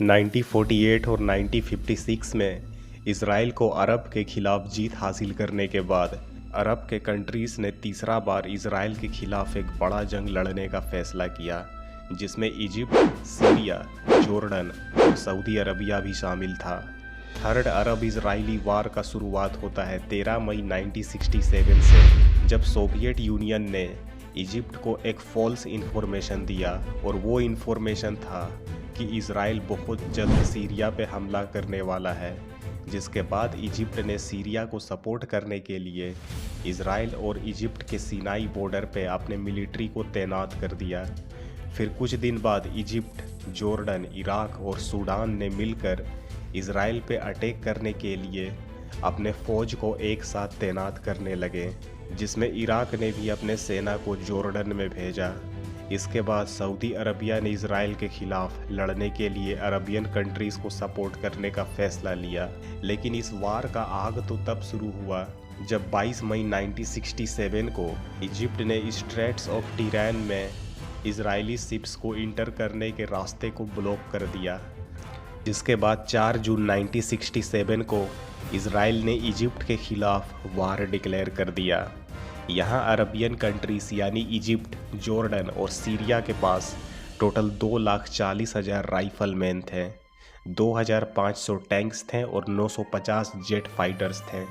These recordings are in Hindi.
1948 और 1956 में इसराइल को अरब के खिलाफ जीत हासिल करने के बाद अरब के कंट्रीज ने तीसरा बार इसराइल के खिलाफ एक बड़ा जंग लड़ने का फैसला किया, जिसमें इजिप्ट, सीरिया, जॉर्डन और सऊदी अरबिया भी शामिल था। थर्ड अरब इजरायली वार का शुरुआत होता है 13 मई 1967 से, जब सोवियत यूनियन ने इजिप्ट को एक फॉल्स इंफॉर्मेशन दिया, और वो इंफॉर्मेशन था कि इसराइल बहुत जल्द सीरिया पे हमला करने वाला है, जिसके बाद इजिप्ट ने सीरिया को सपोर्ट करने के लिए इसराइल और इजिप्ट के सीनाई बॉर्डर पे अपने मिलिट्री को तैनात कर दिया। फिर कुछ दिन बाद इजिप्ट, जॉर्डन, इराक और सूडान ने मिलकर इसराइल पे अटैक करने के लिए अपने फ़ौज को एक साथ तैनात करने लगे, जिसमें इराक ने भी अपने सेना को जॉर्डन में भेजा। इसके बाद सऊदी अरबिया ने इसराइल के खिलाफ लड़ने के लिए अरबियन कंट्रीज को सपोर्ट करने का फैसला लिया। लेकिन इस वार का आग तो तब शुरू हुआ जब 22 मई 1967 को इजिप्ट ने स्ट्रेट्स ऑफ टिरान में इजरायली शिप्स को इंटर करने के रास्ते को ब्लॉक कर दिया। जिसके बाद 4 जून 1967 को इसराइल ने इजिप्ट के खिलाफ वार डिक्लेयर कर दिया। यहाँ अरबियन कंट्रीज यानी इजिप्ट, जॉर्डन और सीरिया के पास टोटल 2,40,000 राइफलमैन थे, 2,500 टैंक्स थे और 950 जेट फाइटर्स थे।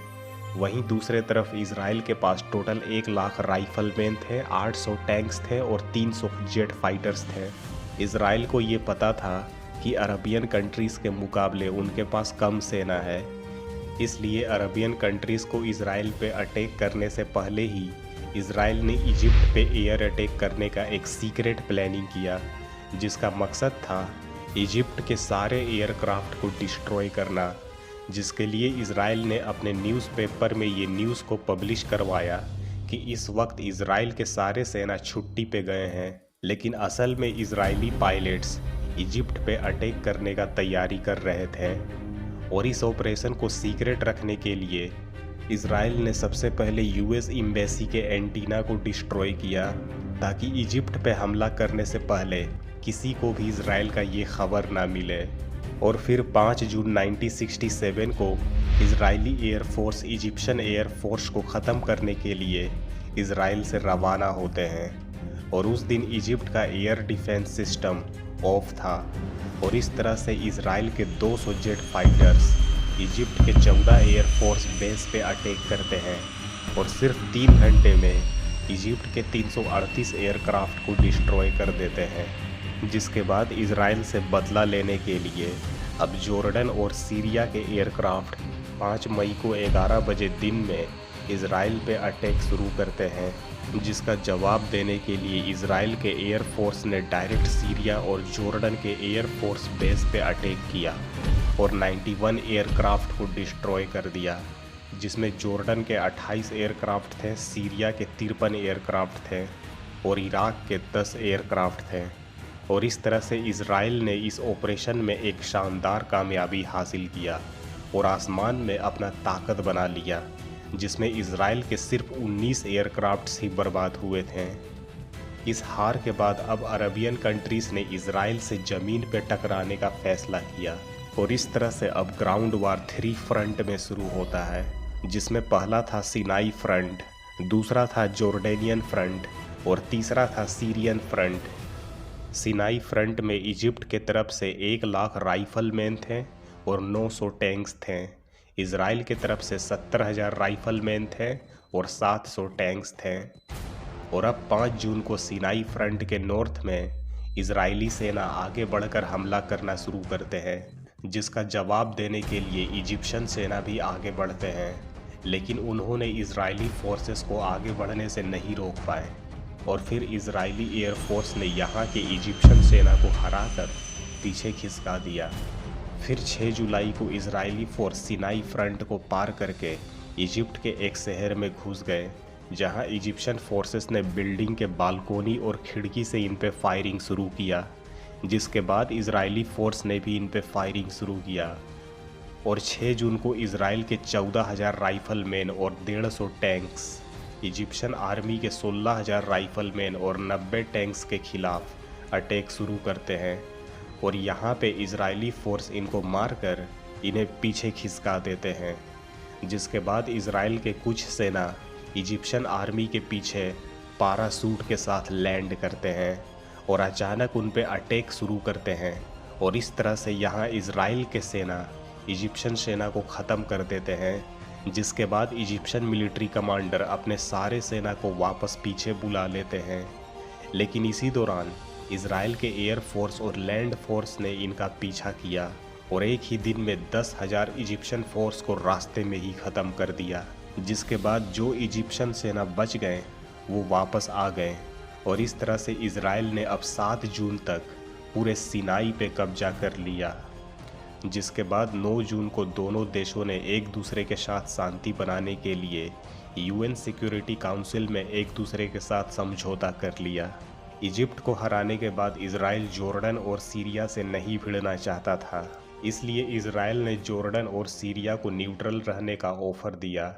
वहीं दूसरे तरफ इसराइल के पास टोटल 1 लाख राइफलमैन थे, 800 टैंक्स थे और 300 जेट फाइटर्स थे। इसराइल को ये पता था कि अरबियन कंट्रीज़ के मुकाबले उनके पास कम सेना है, इसलिए अरबियन कंट्रीज़ को इसराइल पे अटैक करने से पहले ही इसराइल ने इजिप्ट पे एयर अटैक करने का एक सीक्रेट प्लानिंग किया, जिसका मकसद था इजिप्ट के सारे एयरक्राफ्ट को डिस्ट्रॉय करना। जिसके लिए इसराइल ने अपने न्यूज़पेपर में ये न्यूज़ को पब्लिश करवाया कि इस वक्त इसराइल के सारे सेना छुट्टी पे गए हैं, लेकिन असल में इसराइली पायलट्स इजिप्ट पे अटैक करने का तैयारी कर रहे थे। और इस ऑपरेशन को सीक्रेट रखने के लिए इसराइल ने सबसे पहले यूएस एम्बेसी के एंटीना को डिस्ट्रॉय किया, ताकि इजिप्ट पे हमला करने से पहले किसी को भी इसराइल का ये खबर ना मिले। और फिर 5 जून 1967 को इजरायली एयरफोर्स इजिप्शियन एयरफोर्स को ख़त्म करने के लिए इसराइल से रवाना होते हैं, और उस दिन इजिप्ट का एयर डिफेंस सिस्टम ऑफ था। और इस तरह से इसराइल के 200 जेट फाइटर्स इजिप्ट के 14 एयरफोर्स बेस पे अटैक करते हैं, और सिर्फ 3 घंटे में इजिप्ट के 338 एयरक्राफ्ट को डिस्ट्रॉय कर देते हैं। जिसके बाद इसराइल से बदला लेने के लिए अब जॉर्डन और सीरिया के एयरक्राफ्ट 5 मई को 11 बजे दिन में इसराइल पे अटैक शुरू करते हैं, जिसका जवाब देने के लिए इसराइल के एयरफोर्स ने डायरेक्ट सीरिया और जॉर्डन के एयरफोर्स बेस पे अटैक किया और 91 एयरक्राफ्ट को डिस्ट्रॉय कर दिया, जिसमें जॉर्डन के 28 एयरक्राफ्ट थे, सीरिया के 53 एयरक्राफ्ट थे और इराक के 10 एयरक्राफ्ट थे। और इस तरह से इसराइल ने इस ऑपरेशन में एक शानदार कामयाबी हासिल किया और आसमान में अपना ताकत बना लिया, जिसमें इसराइल के सिर्फ 19 एयरक्राफ्ट्स ही बर्बाद हुए थे। इस हार के बाद अब अरबियन कंट्रीज़ ने इसराइल से ज़मीन पर टकराने का फैसला किया, और इस तरह से अब ग्राउंड वार 3 फ्रंट में शुरू होता है, जिसमें पहला था सिनाई फ्रंट, दूसरा था जॉर्डेनियन फ्रंट और तीसरा था सीरियन फ्रंट। सिनाई फ्रंट में इजिप्ट के तरफ से 1 लाख राइफलमैन थे और 900 टैंक्स थे। इसराइल के तरफ से 70,000 राइफलमैन थे और 700 टैंक्स थे। और अब 5 जून को सिनाई फ्रंट के नॉर्थ में इजरायली सेना आगे बढ़कर हमला करना शुरू करते हैं, जिसका जवाब देने के लिए इजिप्शियन सेना भी आगे बढ़ते हैं, लेकिन उन्होंने इजरायली फोर्सेस को आगे बढ़ने से नहीं रोक पाए। और फिर इजरायली एयरफोर्स ने यहाँ के इजिप्शियन सेना को हराकर पीछे खिसका दिया। फिर 6 जुलाई को इजरायली फोर्स सिनाई फ्रंट को पार करके इजिप्ट के एक शहर में घुस गए, जहाँ इजिप्शियन फोर्सेस ने बिल्डिंग के बालकोनी और खिड़की से इन पे फायरिंग शुरू किया, जिसके बाद इजरायली फोर्स ने भी इन पे फायरिंग शुरू किया। और 6 जून को इजराइल के 14,000 राइफलमैन और 150 टैंक्स इजिप्शियन आर्मी के 16,000 राइफलमैन और 90 टैंक्स के खिलाफ अटैक शुरू करते हैं। और यहाँ पे इजरायली फोर्स इनको मारकर इन्हें पीछे खिसका देते हैं। जिसके बाद इजराइल के कुछ सेना इजिप्शियन आर्मी के पीछे पैराशूट के साथ लैंड करते हैं और अचानक उन पे अटैक शुरू करते हैं और इस तरह से यहाँ इजराइल के सेना इजिप्शियन सेना को ख़त्म कर देते हैं। जिसके बाद इजिप्शियन मिलिट्री कमांडर अपने सारे सेना को वापस पीछे बुला लेते हैं। लेकिन इसी दौरान इजराइल के एयर फोर्स और लैंड फोर्स ने इनका पीछा किया और एक ही दिन में 10,000 इजिप्शियन फोर्स को रास्ते में ही ख़त्म कर दिया। जिसके बाद जो इजिप्शियन सेना बच गए वो वापस आ गए और इस तरह से इजराइल ने अब 7 जून तक पूरे सिनाई पे कब्जा कर लिया। जिसके बाद 9 जून को दोनों देशों ने एक दूसरे के साथ शांति बनाने के लिए यूएन सिक्योरिटी काउंसिल में एक दूसरे के साथ समझौता कर लिया। इजिप्ट को हराने के बाद इजराइल जॉर्डन और सीरिया से नहीं भिड़ना चाहता था, इसलिए इजराइल ने जॉर्डन और सीरिया को न्यूट्रल रहने का ऑफर दिया।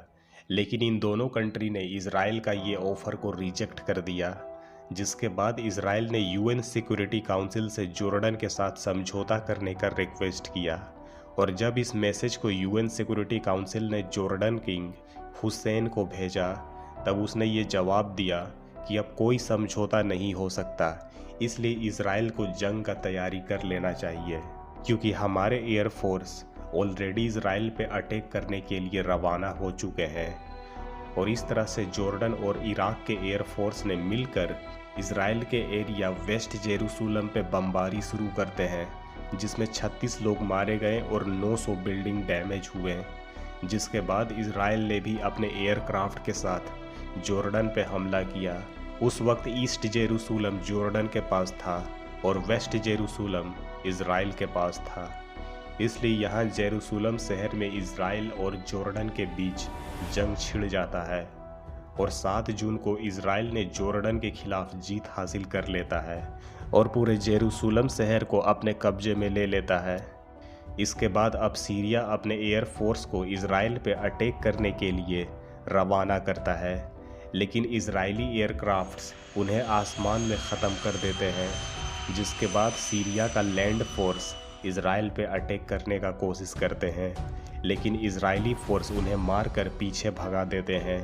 लेकिन इन दोनों कंट्री ने इजराइल का ये ऑफर को रिजेक्ट कर दिया। जिसके बाद इजराइल ने यूएन सिक्योरिटी काउंसिल से जॉर्डन के साथ समझौता करने का रिक्वेस्ट किया और जब इस मैसेज को यूएन सिक्योरिटी काउंसिल ने जॉर्डन किंग हुसैन को भेजा तब उसने ये जवाब दिया कि अब कोई समझौता नहीं हो सकता, इसलिए इजराइल को जंग का तैयारी कर लेना चाहिए क्योंकि हमारे एयरफोर्स ऑलरेडी इजराइल पे अटैक करने के लिए रवाना हो चुके हैं। और इस तरह से जॉर्डन और इराक के एयरफोर्स ने मिलकर इजराइल के एरिया वेस्ट जेरूसलम पे बमबारी शुरू करते हैं, जिसमें 36 लोग मारे गए और 900 बिल्डिंग डैमेज हुए। जिसके बाद इजराइल ने भी अपने एयरक्राफ्ट के साथ जॉर्डन पे हमला किया। उस वक्त ईस्ट जेरूसलम जॉर्डन के पास था और वेस्ट जेरूसलम इजराइल के पास था, इसलिए यहाँ जेरूसलम शहर में इजराइल और जॉर्डन के बीच जंग छिड़ जाता है और 7 जून को इजराइल ने जॉर्डन के खिलाफ जीत हासिल कर लेता है और पूरे जेरूसलम शहर को अपने कब्जे में ले लेता है। इसके बाद अब सीरिया अपने एयर फोर्स को इजराइल पे अटैक करने के लिए रवाना करता है, लेकिन इजरायली एयरक्राफ्ट्स उन्हें आसमान में ख़त्म कर देते हैं। जिसके बाद सीरिया का लैंड फोर्स इजराइल पे अटैक करने का कोशिश करते हैं, लेकिन इजरायली फोर्स उन्हें मारकर पीछे भगा देते हैं।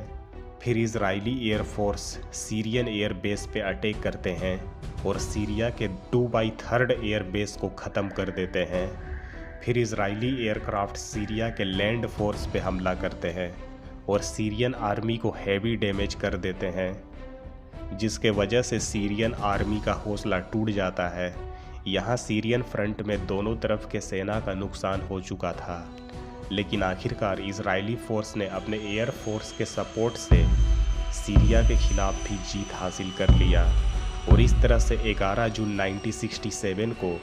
फिर Israeli air force Syrian air base पे अटैक करते हैं और सीरिया के 2/3 एयर बेस को ख़त्म कर देते हैं। फिर इजरायली एयरक्राफ्ट सीरिया के लैंड फोर्स पे हमला करते हैं और सीरियन आर्मी को हैवी डैमेज कर देते हैं, जिसके वजह से सीरियन आर्मी का हौसला टूट जाता है। यहाँ सीरियन फ्रंट में दोनों तरफ के सेना का नुकसान हो चुका था, लेकिन आखिरकार इजरायली फोर्स ने अपने एयर फोर्स के सपोर्ट से सीरिया के खिलाफ भी जीत हासिल कर लिया और इस तरह से 11 जून 1967 को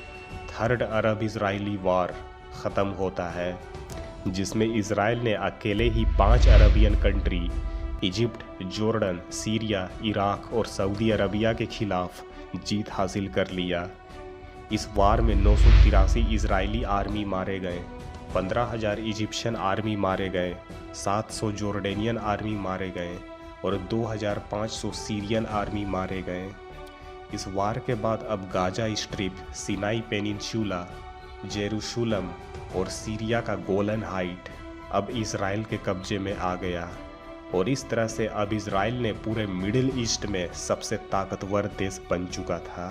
थर्ड अरब इजरायली वॉर ख़त्म होता है, जिसमें इजराइल ने अकेले ही 5 Arabian country Egypt, Jordan, Syria, Iraq और सऊदी अरबिया के खिलाफ जीत हासिल कर लिया। इस वार में 983 इजरायली आर्मी मारे गए, 15,000 इजिप्शियन आर्मी मारे गए, 700 जॉर्डेनियन आर्मी मारे गए और 2,500 सीरियन आर्मी मारे गए। इस वार के बाद अब Gaza strip, Sinai peninsula, Jerusalem और सीरिया का गोलन हाइट अब इजराइल के कब्जे में आ गया और इस तरह से अब इजराइल ने पूरे मिडिल ईस्ट में सबसे ताकतवर देश बन चुका था।